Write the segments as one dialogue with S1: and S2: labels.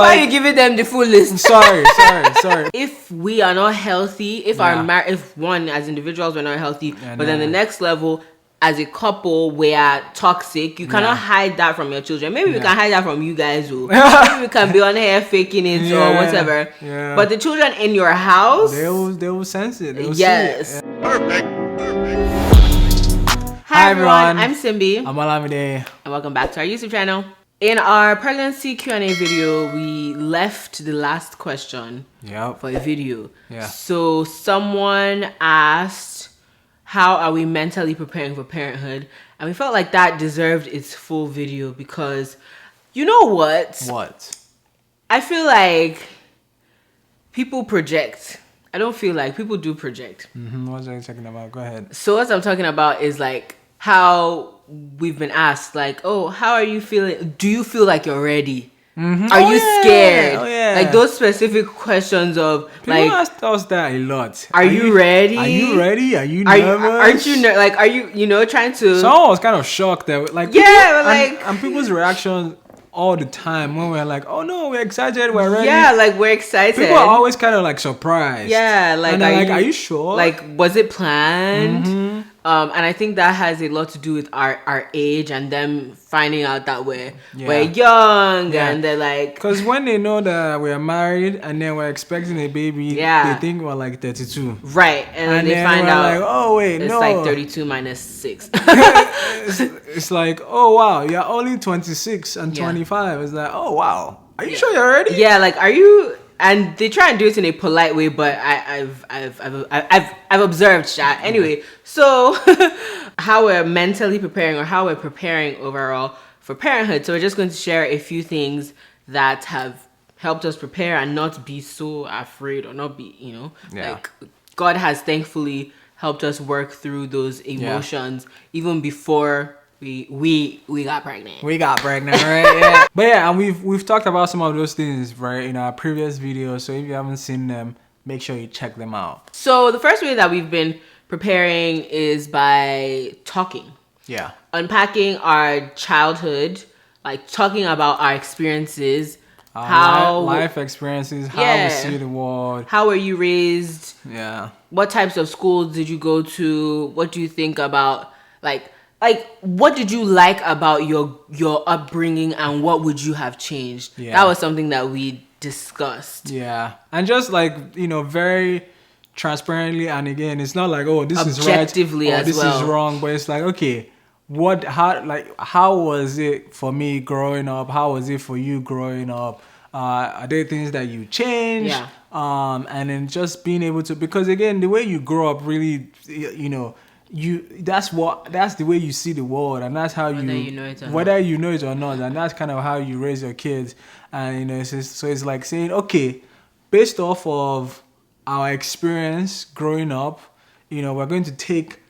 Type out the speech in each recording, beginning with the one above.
S1: Why are you giving them the full list?
S2: Sorry.
S1: If we are not healthy, if if one as individuals we're not healthy, but then the next level as a couple we are toxic, you cannot hide that from your children. Maybe we can hide that from you guys, maybe we can be on here faking it or whatever. Yeah. But the children in your house,
S2: they will sense it. They will
S1: yes.
S2: see it. Yeah.
S1: Perfect. Hi everyone, I'm Simbi.
S2: I'm Olamide.
S1: And welcome back to our YouTube channel. In our pregnancy Q&A video, we left the last question for a video. Yeah. So someone asked, how are we mentally preparing for parenthood? And we felt like that deserved its full video because, you know what?
S2: What?
S1: I feel like people project. I don't feel like people do project.
S2: What are you talking about? Go ahead.
S1: So what I'm talking about is like how we've been asked, like, oh, how are you feeling? Do you feel like you're ready? Are you scared?
S2: Oh, yeah.
S1: Like those specific questions of
S2: people
S1: like,
S2: ask us that a lot.
S1: Are you ready?
S2: Are you ready? Are you nervous?
S1: Aren't you like? Are you trying to?
S2: Someone was kind of shocked that like and people's reactions all the time when we're like, oh no, we're excited, we're ready.
S1: Yeah, like we're excited.
S2: People are always kind of like surprised.
S1: Yeah, like
S2: and are you sure?
S1: Like, was it planned? And I think that has a lot to do with our age and them finding out that we're young and they're like,
S2: because when they know that we're married and then we're expecting a baby, they think we're like 32,
S1: right? And then they find out
S2: like, oh wait,
S1: it's like 32 minus 6.
S2: it's like, oh wow, you're only 26 and 25. It's like, oh wow, are you sure you're ready?
S1: Yeah, like, are you? And they try and do it in a polite way, but I've observed that. Anyway, so how we're mentally preparing or how we're preparing overall for parenthood. So we're just going to share a few things that have helped us prepare and not be so afraid or not be, like God has thankfully helped us work through those emotions even before we got pregnant.
S2: We got pregnant, right? Yeah. But yeah, and we've talked about some of those things, right, in our previous videos. So if you haven't seen them, make sure you check them out.
S1: So the first way that we've been preparing is by talking.
S2: Yeah.
S1: Unpacking our childhood, like talking about our experiences, how
S2: life experiences, how we see the world.
S1: How were you raised?
S2: Yeah.
S1: What types of schools did you go to? What do you think about like what did you like about your upbringing and what would you have changed? Yeah. That was something that we discussed.
S2: Yeah. And just like, very transparently, and again, it's not like, oh, this is right
S1: objectively
S2: or this is wrong, but it's like, okay, how was it for me growing up? How was it for you growing up? Are there things that you changed?
S1: Yeah.
S2: And then just being able to, because again, the way you grow up really, that's the way you see the world, and that's how whether you know it or not, and that's kind of how you raise your kids. And it's like saying, okay, based off of our experience growing up, we're going to take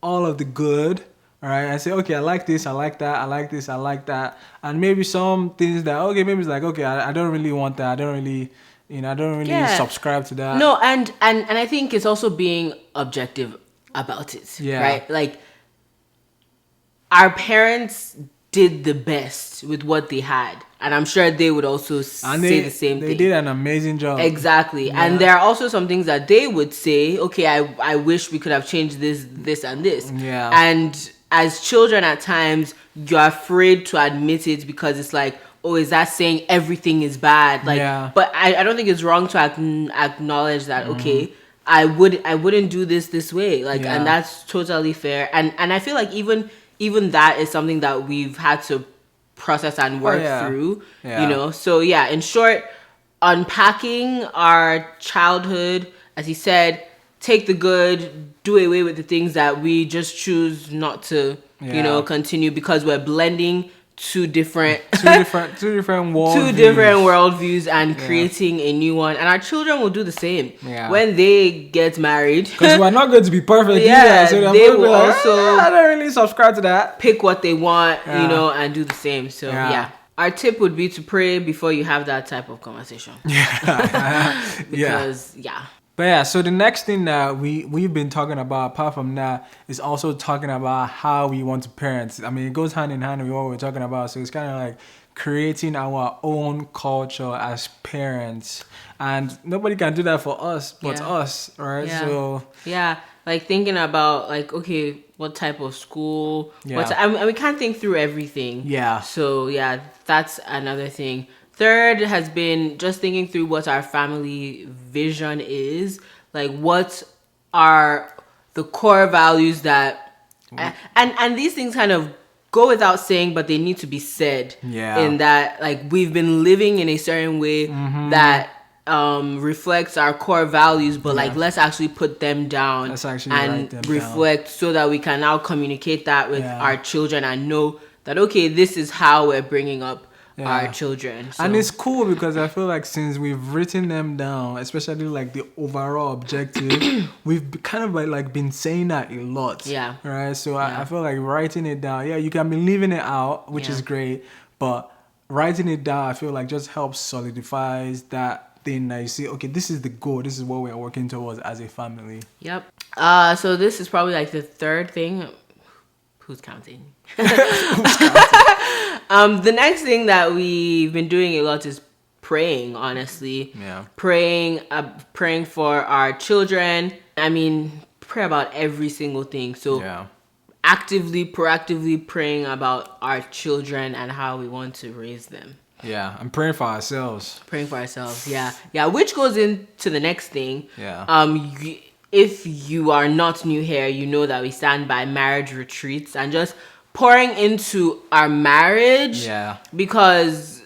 S2: all of the good, all right, and say, okay, I like this, I like that, I like this, I like that, and maybe some things that maybe it's like, okay, I don't really want that, I don't really subscribe to that.
S1: No, and I think it's also being objective about it, right? Like, our parents did the best with what they had, and I'm sure they would also say the same thing.
S2: They did an amazing job.
S1: Exactly. Yeah. And there are also some things that they would say, okay, I wish we could have changed this and this.
S2: Yeah.
S1: And as children, at times you're afraid to admit it because it's like, oh, is that saying everything is bad? Like, but I don't think it's wrong to acknowledge that, okay, I wouldn't do this way, like, and that's totally fair. And I feel like even that is something that we've had to process and work through, So in short, unpacking our childhood, as he said, take the good, do away with the things that we just choose not to, continue because we're blending two different worldviews and creating a new one. And our children will do the same when they get married,
S2: because we're not going to be perfect so they will also I don't really subscribe to that,
S1: pick what they want, and do the same. So our tip would be to pray before you have that type of conversation. Because
S2: But so the next thing that we've been talking about, apart from that, is also talking about how we want to parent. I mean, it goes hand in hand with what we're talking about. So it's kind of like creating our own culture as parents, and nobody can do that for us but us, right? So
S1: like thinking about like, okay, what type of school, and we can't think through everything. So that's another thing. Third has been just thinking through what our family vision is, like what are the core values that, and these things kind of go without saying, but they need to be said. In that, like, we've been living in a certain way that reflects our core values, but like, let's actually put them down and reflect so that we can now communicate that with our children and know that, okay, this is how we're bringing up our children.
S2: And it's cool because I feel like since we've written them down, especially like the overall objective, we've kind of like been saying that a lot. Right. So I feel like writing it down, you can be leaving it out, which is great, but writing it down, I feel like just helps solidifies that thing that you see, okay, this is the goal, this is what we're working towards as a family.
S1: So this is probably like the third thing. Who's counting? The next thing that we've been doing a lot is praying, honestly. Praying for our children. I mean, pray about every single thing. So proactively praying about our children and how we want to raise them.
S2: And praying for ourselves.
S1: Which goes into the next thing. If you are not new here, you know that we stand by marriage retreats and just pouring into our marriage. Because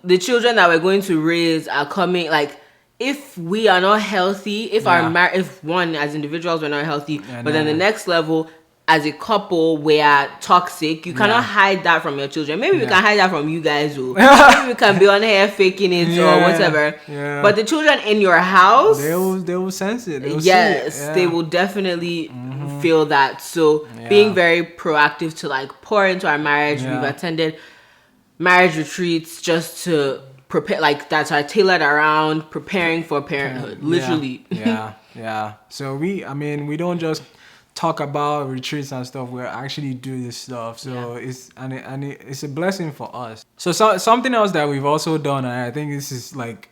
S1: the children that we're going to raise are coming, like, if we are not healthy, if if one, as individuals, we're not healthy, but then the next level, as a couple, we are toxic. You cannot hide that from your children. Maybe we can hide that from you guys, though. Maybe we can be on here faking it or whatever. But the children in your house,
S2: they will sense it.
S1: They will definitely feel that. So being very proactive to like pour into our marriage. We've attended marriage retreats just to prepare, like that's tailored around preparing for parenthood. Literally.
S2: So we don't just talk about retreats and stuff. We actually do this stuff, so it's a blessing for us. So something else that we've also done, and I think this is like,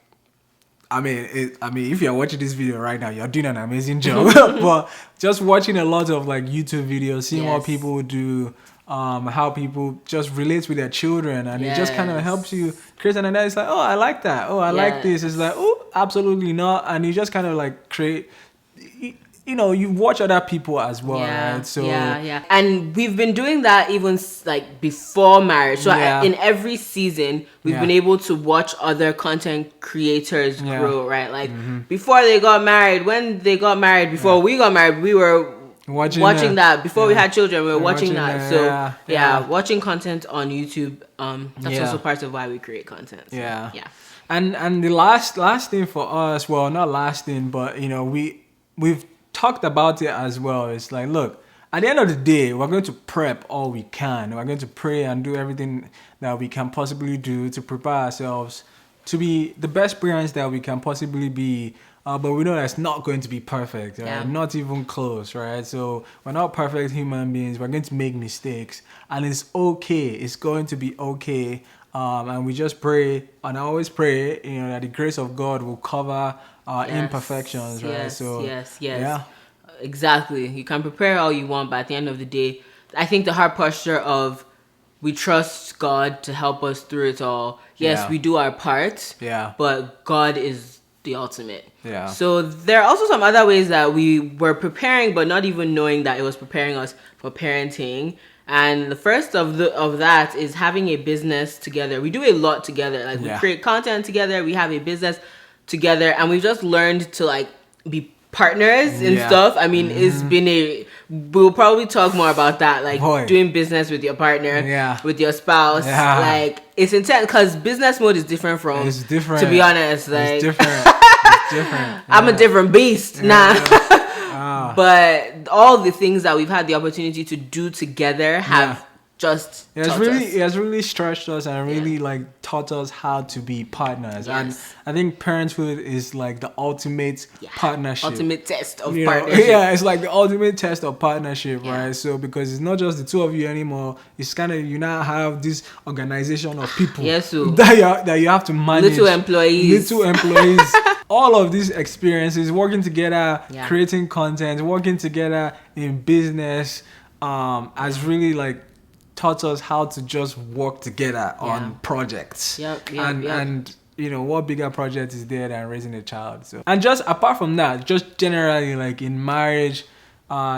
S2: if you're watching this video right now, you're doing an amazing job. But just watching a lot of like YouTube videos, seeing what people do, how people just relate with their children, and it just kind of helps you create an idea. It's like, oh, I like that. Oh, I like this. It's like, oh, absolutely not. And you just kind of like create. You watch other people as well, right? So
S1: and we've been doing that even like before marriage. So in every season, we've been able to watch other content creators grow, right? Like before they got married, when they got married, before we got married, we were watching that. Before we had children, we were watching that. So watching content on YouTube, that's also part of why we create content. So,
S2: And the last thing for us, well, not last thing, but we've talked about it as well. It's like, look, at the end of the day, we're going to prep all we can. We're going to pray and do everything that we can possibly do to prepare ourselves to be the best parents that we can possibly be. But we know that's not going to be perfect, right? Not even close, right? So we're not perfect human beings. We're going to make mistakes, and it's okay. It's going to be okay. And we just pray, and I always pray, that the grace of God will cover our imperfections, right? So
S1: exactly. You can prepare all you want, but at the end of the day, I think the heart posture of we trust God to help us through it all. Yes, we do our part. But God is the ultimate. So there are also some other ways that we were preparing, but not even knowing that it was preparing us for parenting. And the first of that is having a business together. We do a lot together. Like we create content together. We have a business together, and we've just learned to like be partners and stuff. I mean, it's been we'll probably talk more about that, like doing business with your partner, with your spouse. Like it's intense because business mode is different from. It's different. To be honest, like
S2: it's different. It's different.
S1: I'm a different beast. But all the things that we've had the opportunity to do together have just
S2: it has really stretched us and really like taught us how to be partners. And I think parenthood is like the ultimate partnership,
S1: ultimate test of partnership.
S2: It's like the ultimate test of partnership, right? So because it's not just the two of you anymore, it's kind of, you now have this organization of people that you have to manage, little employees all of these experiences, working together, creating content, working together in business, has really like taught us how to just work together on projects. And you know, what bigger project is there than raising a child? So, and just apart from that, just generally like in marriage,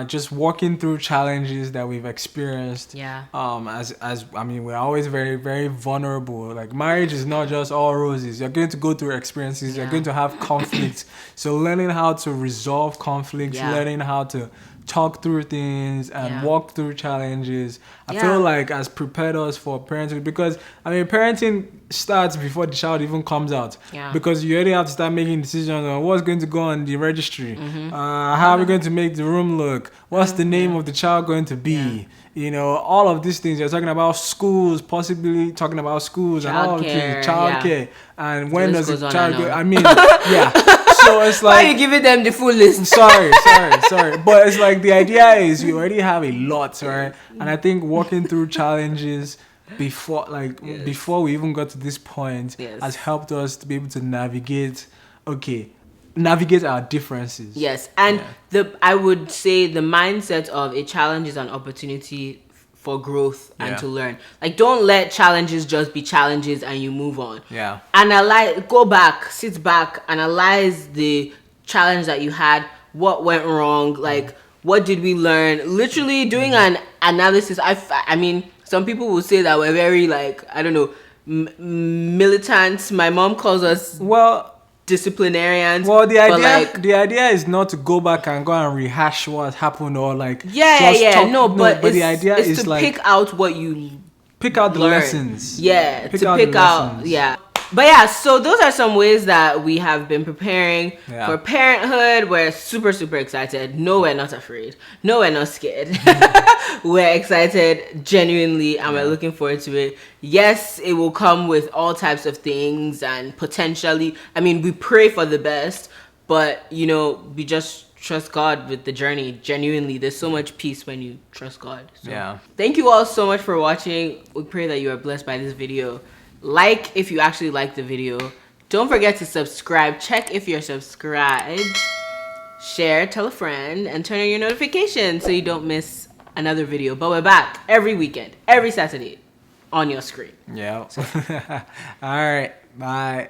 S2: just walking through challenges that we've experienced. As I mean, we're always very, very vulnerable. Like marriage is not just all roses. You're going to go through experiences. You're going to have conflicts. So learning how to resolve conflicts, learning how to talk through things and walk through challenges, I feel like has prepared us for parenting, because I mean parenting starts before the child even comes out, because you already have to start making decisions on what's going to go on the registry, how are we going to make the room look, what's the name of the child going to be, you know, all of these things. You're talking about schools, possibly talking about schools and all of things, childcare, and when does the child go? I mean, so it's like,
S1: why are you giving them the full list?
S2: sorry. But it's like the idea is you already have a lot, right? And I think walking through challenges before we even got to this point has helped us to be able to navigate our differences.
S1: Yes, and I would say the mindset of a challenge is an opportunity for growth and to learn. Like, don't let challenges just be challenges and you move on. Go back, sit back, analyze the challenge that you had, what went wrong, like what did we learn? Literally doing an analysis. I mean, some people will say that we're very, like, I don't know, militant. My mom calls us disciplinarians.
S2: Well, the idea is not to go back and go and rehash what happened, or like
S1: but the idea is to like pick out the lessons. But so those are some ways that we have been preparing for parenthood. We're super, super excited. No, we're not afraid. No, we're not scared. We're excited genuinely, and we're looking forward to it. Yes, it will come with all types of things, and potentially, I mean, we pray for the best, but you know, we just trust God with the journey. Genuinely, there's so much peace when you trust God. So, thank you all so much for watching. We pray that you are blessed by this video. Like if you actually like the video. Don't forget to subscribe. Check if you're subscribed. Share, tell a friend, and turn on your notifications so you don't miss another video. But we're back every weekend, every Saturday on your screen.
S2: All right. Bye.